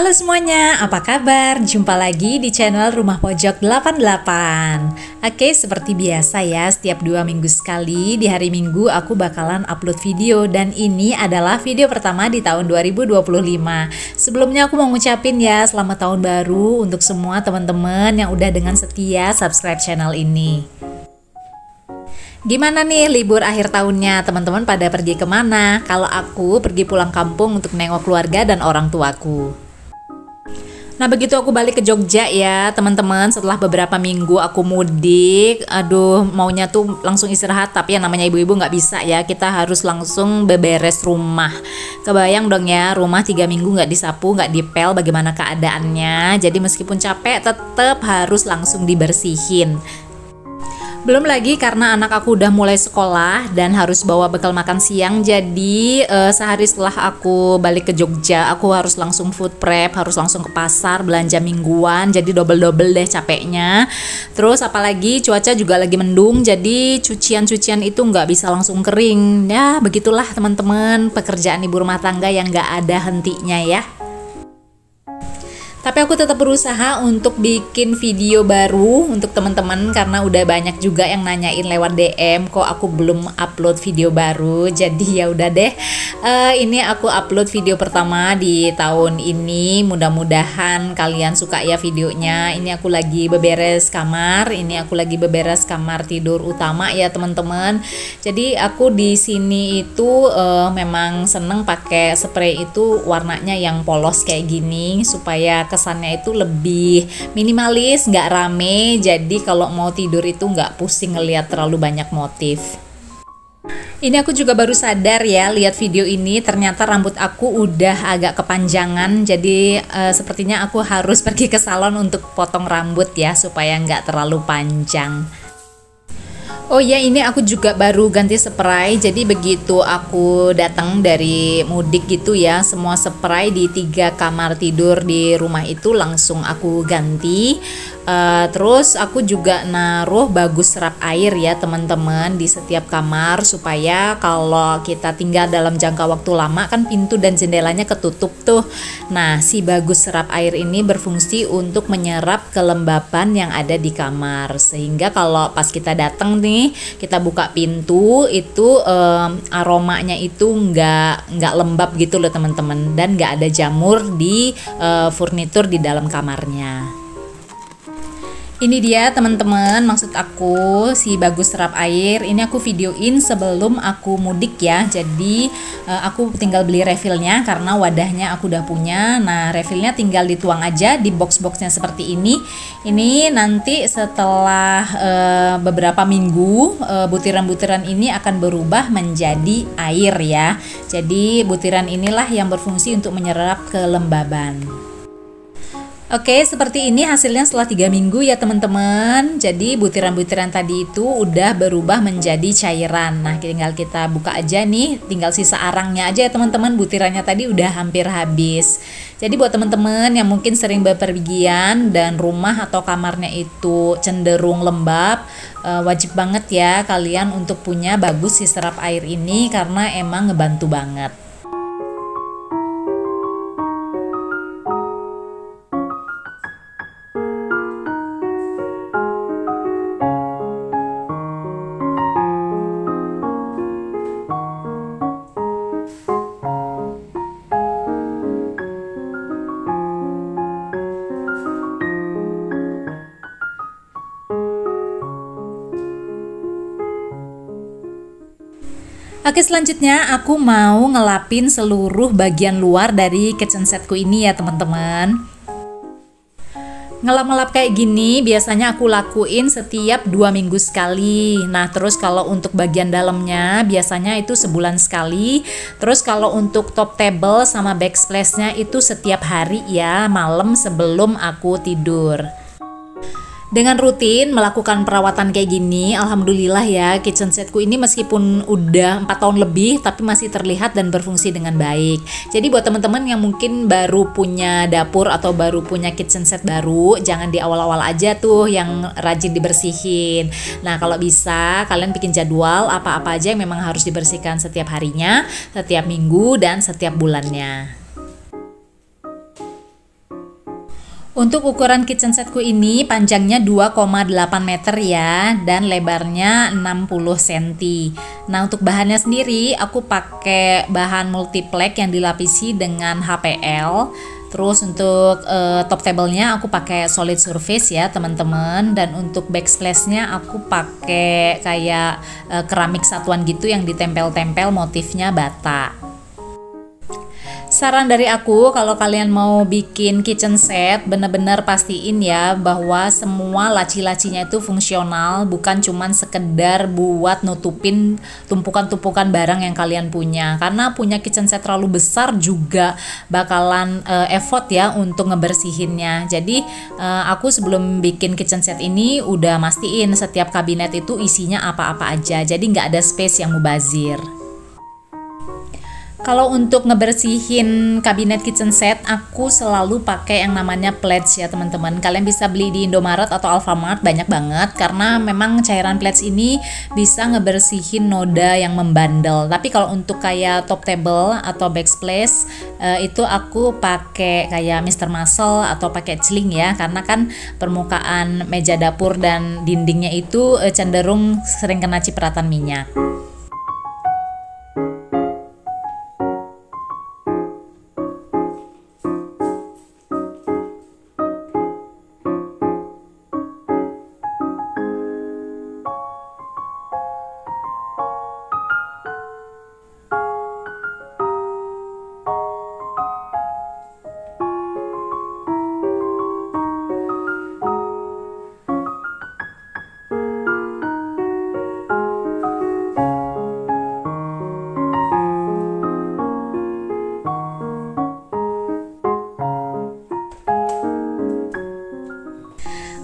Halo semuanya, apa kabar? Jumpa lagi di channel Rumah Pojok 88. Oke, seperti biasa ya, setiap 2 minggu sekali di hari Minggu aku bakalan upload video. Dan ini adalah video pertama di tahun 2025. Sebelumnya aku mau ngucapin ya, selamat tahun baru untuk semua teman-teman yang udah dengan setia subscribe channel ini. Gimana nih libur akhir tahunnya? Teman-teman pada pergi kemana? Kalau aku pergi pulang kampung untuk nengok keluarga dan orang tuaku. Nah begitu aku balik ke Jogja ya teman-teman, setelah beberapa minggu aku mudik, aduh maunya tuh langsung istirahat, tapi yang namanya ibu-ibu nggak bisa ya, kita harus langsung beberes rumah. Kebayang dong ya, rumah 3 minggu nggak disapu, nggak dipel, bagaimana keadaannya. Jadi meskipun capek tetap harus langsung dibersihin. Belum lagi karena anak aku udah mulai sekolah dan harus bawa bekal makan siang. Jadi sehari setelah aku balik ke Jogja, aku harus langsung food prep, harus langsung ke pasar belanja mingguan. Jadi double-double deh capeknya. Terus apalagi cuaca juga lagi mendung, jadi cucian-cucian itu nggak bisa langsung kering. Ya begitulah teman-teman, pekerjaan ibu rumah tangga yang nggak ada hentinya ya. Tapi aku tetap berusaha untuk bikin video baru untuk teman-teman karena udah banyak juga yang nanyain lewat DM kok aku belum upload video baru. Jadi ya udah deh, ini aku upload video pertama di tahun ini. Mudah-mudahan kalian suka ya videonya. Ini aku lagi beberes kamar, ini aku lagi beberes kamar tidur utama ya teman-teman. Jadi aku di sini itu memang seneng pakai spray itu warnanya yang polos kayak gini supaya kesannya itu lebih minimalis, nggak rame. Jadi kalau mau tidur itu nggak pusing ngelihat terlalu banyak motif. Ini aku juga baru sadar ya lihat video ini, ternyata rambut aku udah agak kepanjangan. Jadi sepertinya aku harus pergi ke salon untuk potong rambut ya supaya nggak terlalu panjang. Oh ya, ini aku juga baru ganti spray. Jadi begitu aku datang dari mudik gitu ya, semua spray di 3 kamar tidur di rumah itu langsung aku ganti. Terus aku juga naruh bagus serap air ya teman-teman di setiap kamar supaya kalau kita tinggal dalam jangka waktu lama kan pintu dan jendelanya ketutup tuh. Nah si bagus serap air ini berfungsi untuk menyerap kelembapan yang ada di kamar, sehingga kalau pas kita datang nih kita buka pintu itu aromanya itu nggak lembab gitu loh teman-teman, dan nggak ada jamur di furnitur di dalam kamarnya. Ini dia teman-teman, maksud aku si bagus serap air ini aku videoin sebelum aku mudik ya. Jadi aku tinggal beli refillnya karena wadahnya aku udah punya. Nah refillnya tinggal dituang aja di box-boxnya seperti ini. Ini nanti setelah beberapa minggu butiran-butiran ini akan berubah menjadi air ya. Jadi butiran inilah yang berfungsi untuk menyerap kelembaban. Oke, seperti ini hasilnya setelah 3 minggu ya teman-teman. Jadi butiran-butiran tadi itu udah berubah menjadi cairan. Nah tinggal kita buka aja nih, tinggal sisa arangnya aja ya teman-teman. Butirannya tadi udah hampir habis. Jadi buat teman-teman yang mungkin sering bepergian dan rumah atau kamarnya itu cenderung lembab, wajib banget ya kalian untuk punya bagus si serap air ini karena emang ngebantu banget. Oke, selanjutnya aku mau ngelapin seluruh bagian luar dari kitchen setku ini ya teman-teman. Ngelap-ngelap kayak gini biasanya aku lakuin setiap 2 minggu sekali. Nah terus kalau untuk bagian dalamnya biasanya itu sebulan sekali. Terus kalau untuk top table sama backsplash-nya itu setiap hari ya, malam sebelum aku tidur. Dengan rutin melakukan perawatan kayak gini, alhamdulillah ya kitchen setku ini meskipun udah 4 tahun lebih tapi masih terlihat dan berfungsi dengan baik. Jadi buat teman-teman yang mungkin baru punya dapur atau baru punya kitchen set baru, jangan di awal-awal aja tuh yang rajin dibersihin. Nah kalau bisa kalian bikin jadwal apa-apa aja yang memang harus dibersihkan setiap harinya, setiap minggu dan setiap bulannya. Untuk ukuran kitchen setku ini panjangnya 2,8 meter ya, dan lebarnya 60 cm. Nah, untuk bahannya sendiri aku pakai bahan multiplex yang dilapisi dengan HPL. Terus untuk top table-nya aku pakai solid surface ya teman-teman, dan untuk backsplash-nya aku pakai kayak keramik satuan gitu yang ditempel-tempel motifnya bata. Saran dari aku, kalau kalian mau bikin kitchen set, bener-bener pastiin ya bahwa semua laci-lacinya itu fungsional, bukan cuman sekedar buat nutupin tumpukan-tumpukan barang yang kalian punya. Karena punya kitchen set terlalu besar juga bakalan effort ya untuk ngebersihinnya. Jadi aku sebelum bikin kitchen set ini udah mastiin setiap kabinet itu isinya apa-apa aja, jadi nggak ada space yang mubazir. Kalau untuk ngebersihin kabinet kitchen set, aku selalu pakai yang namanya Pledge ya teman-teman. Kalian bisa beli di Indomaret atau Alfamart, banyak banget, karena memang cairan Pledge ini bisa ngebersihin noda yang membandel. Tapi kalau untuk kayak top table atau backsplash, itu aku pakai kayak Mr. Muscle atau pakai celing ya, karena kan permukaan meja dapur dan dindingnya itu cenderung sering kena cipratan minyak.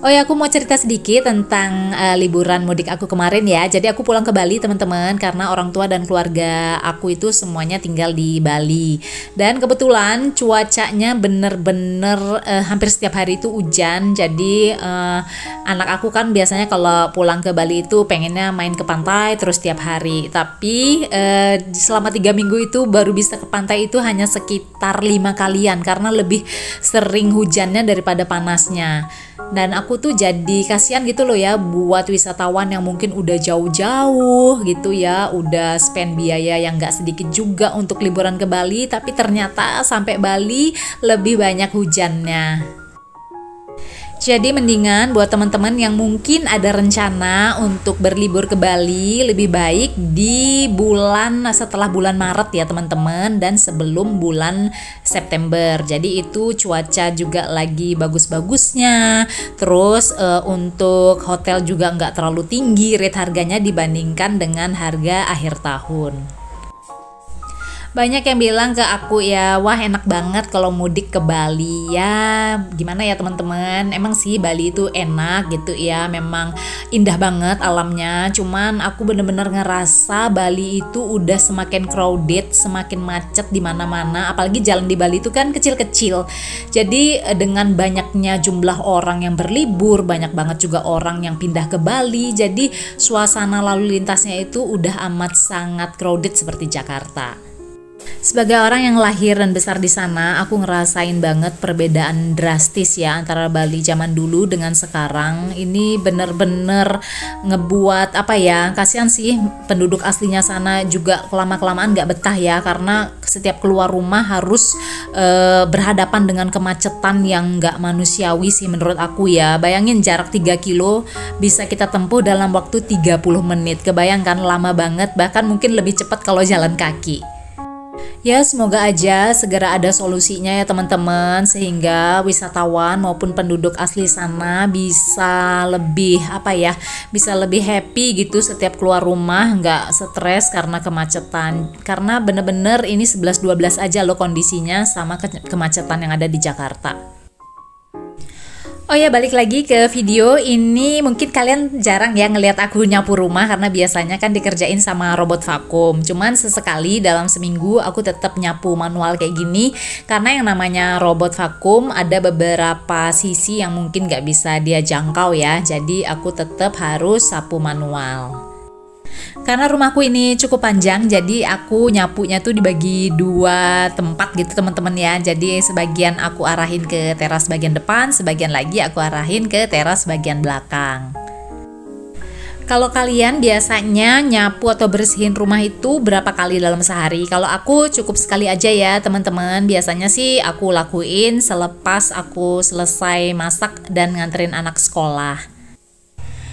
Oh ya, aku mau cerita sedikit tentang liburan mudik aku kemarin ya. Jadi aku pulang ke Bali teman-teman, karena orang tua dan keluarga aku itu semuanya tinggal di Bali. Dan kebetulan cuacanya bener-bener hampir setiap hari itu hujan. Jadi anak aku kan biasanya kalau pulang ke Bali itu pengennya main ke pantai terus setiap hari. Tapi selama 3 minggu itu baru bisa ke pantai itu hanya sekitar 5 kalian, karena lebih sering hujannya daripada panasnya. Dan aku tuh jadi kasihan gitu loh ya buat wisatawan yang mungkin udah jauh-jauh gitu ya, udah spend biaya yang gak sedikit juga untuk liburan ke Bali, tapi ternyata sampai Bali lebih banyak hujannya. Jadi mendingan buat teman-teman yang mungkin ada rencana untuk berlibur ke Bali, lebih baik di bulan setelah bulan Maret ya teman-teman, dan sebelum bulan September. Jadi itu cuaca juga lagi bagus-bagusnya. Terus untuk hotel juga nggak terlalu tinggi rate harganya dibandingkan dengan harga akhir tahun. Banyak yang bilang ke aku ya, wah enak banget kalau mudik ke Bali. Ya gimana ya teman-teman, emang sih Bali itu enak gitu ya, memang indah banget alamnya. Cuman aku bener-bener ngerasa Bali itu udah semakin crowded, semakin macet di mana-mana. Apalagi jalan di Bali itu kan kecil-kecil. Jadi dengan banyaknya jumlah orang yang berlibur, banyak banget juga orang yang pindah ke Bali. Jadi suasana lalu lintasnya itu udah amat sangat crowded seperti Jakarta. Sebagai orang yang lahir dan besar di sana, aku ngerasain banget perbedaan drastis ya antara Bali zaman dulu dengan sekarang. Ini bener-bener ngebuat apa ya, kasihan sih penduduk aslinya sana juga lama-kelamaan gak betah ya, karena setiap keluar rumah harus berhadapan dengan kemacetan yang gak manusiawi sih menurut aku ya. Bayangin jarak 3 kilo bisa kita tempuh dalam waktu 30 menit. Kebayangkan lama banget, bahkan mungkin lebih cepat kalau jalan kaki. Ya semoga aja segera ada solusinya ya teman-teman, sehingga wisatawan maupun penduduk asli sana bisa lebih bisa lebih happy gitu setiap keluar rumah, nggak stres karena kemacetan. Karena bener-bener ini 11-12 aja loh kondisinya sama kemacetan yang ada di Jakarta. Oh ya, balik lagi ke video ini, mungkin kalian jarang ya ngelihat aku nyapu rumah karena biasanya kan dikerjain sama robot vakum. Cuman sesekali dalam seminggu aku tetap nyapu manual kayak gini, karena yang namanya robot vakum ada beberapa sisi yang mungkin gak bisa dia jangkau ya. Jadi aku tetap harus sapu manual. Karena rumahku ini cukup panjang, jadi aku nyapunya tuh dibagi 2 tempat gitu teman-teman ya. Jadi sebagian aku arahin ke teras bagian depan, sebagian lagi aku arahin ke teras bagian belakang. Kalau kalian biasanya nyapu atau bersihin rumah itu berapa kali dalam sehari? Kalau aku cukup sekali aja ya teman-teman. Biasanya sih aku lakuin selepas aku selesai masak dan nganterin anak sekolah.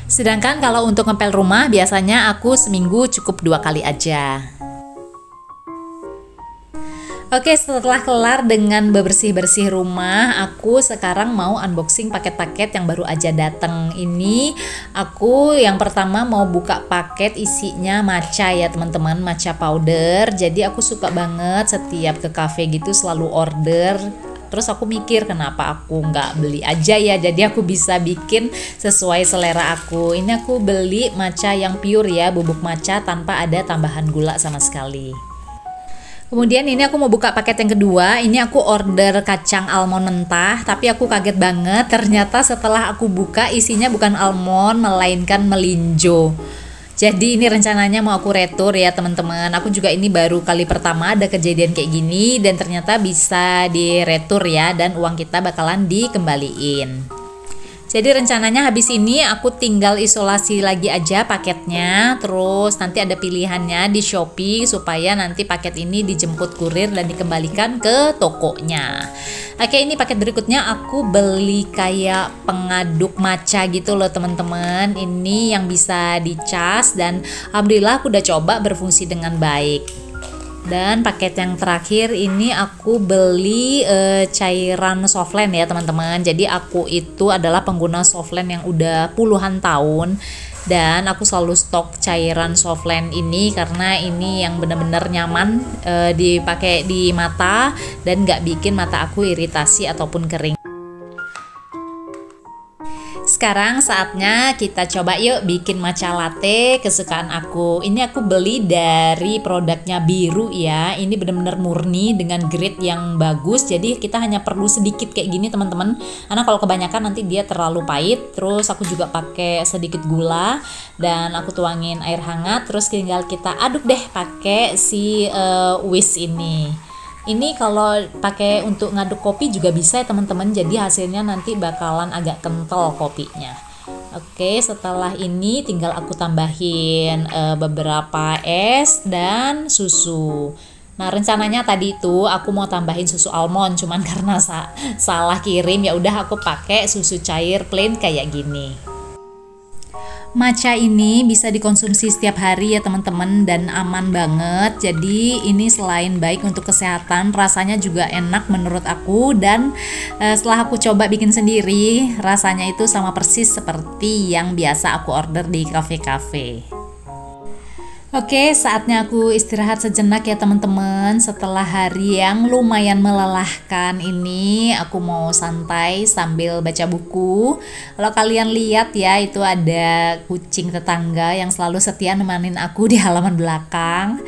Sedangkan kalau untuk ngepel rumah biasanya aku seminggu cukup 2 kali aja. Oke, setelah kelar dengan bersih-bersih rumah, aku sekarang mau unboxing paket-paket yang baru aja datang. Ini aku yang pertama mau buka paket isinya matcha ya teman-teman, matcha powder. Jadi aku suka banget setiap ke cafe gitu selalu order. Terus aku mikir kenapa aku nggak beli aja ya, jadi aku bisa bikin sesuai selera aku. Ini aku beli matcha yang pure ya, bubuk matcha tanpa ada tambahan gula sama sekali. Kemudian ini aku mau buka paket yang kedua. Ini aku order kacang almond mentah, tapi aku kaget banget ternyata setelah aku buka isinya bukan almond melainkan melinjo. Jadi ini rencananya mau aku retur ya teman-teman. Aku juga ini baru kali pertama ada kejadian kayak gini dan ternyata bisa diretur ya, dan uang kita bakalan dikembaliin. Jadi rencananya habis ini aku tinggal isolasi lagi aja paketnya. Terus nanti ada pilihannya di Shopee supaya nanti paket ini dijemput kurir dan dikembalikan ke tokonya. Oke, ini paket berikutnya aku beli kayak pengaduk matcha gitu loh teman-teman. Ini yang bisa dicas dan alhamdulillah aku udah coba berfungsi dengan baik. Dan paket yang terakhir ini aku beli cairan Softland ya teman-teman. Jadi aku itu adalah pengguna Softland yang udah puluhan tahun, dan aku selalu stok cairan Softland ini karena ini yang benar-benar nyaman dipakai di mata dan nggak bikin mata aku iritasi ataupun kering. Sekarang saatnya kita coba yuk bikin matcha latte kesukaan aku. Ini aku beli dari produknya Biru ya. Ini benar-benar murni dengan grade yang bagus. Jadi kita hanya perlu sedikit kayak gini teman-teman. Karena kalau kebanyakan nanti dia terlalu pahit. Terus aku juga pakai sedikit gula dan aku tuangin air hangat. Terus tinggal kita aduk deh pakai si whisk ini. Ini kalau pakai untuk ngaduk kopi juga bisa ya teman-teman. Jadi hasilnya nanti bakalan agak kental kopinya. Oke, setelah ini tinggal aku tambahin beberapa es dan susu. Nah, rencananya tadi itu aku mau tambahin susu almond, cuman karena salah kirim ya udah aku pakai susu cair plain kayak gini. Matcha ini bisa dikonsumsi setiap hari ya teman-teman dan aman banget. Jadi ini selain baik untuk kesehatan, rasanya juga enak menurut aku. Dan setelah aku coba bikin sendiri, rasanya itu sama persis seperti yang biasa aku order di kafe-kafe. Oke, saatnya aku istirahat sejenak ya teman-teman. Setelah hari yang lumayan melelahkan ini, aku mau santai sambil baca buku. Kalau kalian lihat ya, itu ada kucing tetangga yang selalu setia nemanin aku di halaman belakang.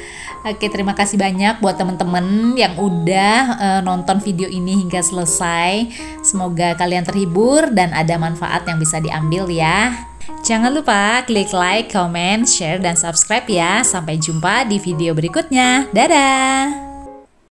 Oke, terima kasih banyak buat teman-teman yang udah nonton video ini hingga selesai. Semoga kalian terhibur dan ada manfaat yang bisa diambil ya. Jangan lupa klik like, comment, share, dan subscribe ya. Sampai jumpa di video berikutnya. Dadah!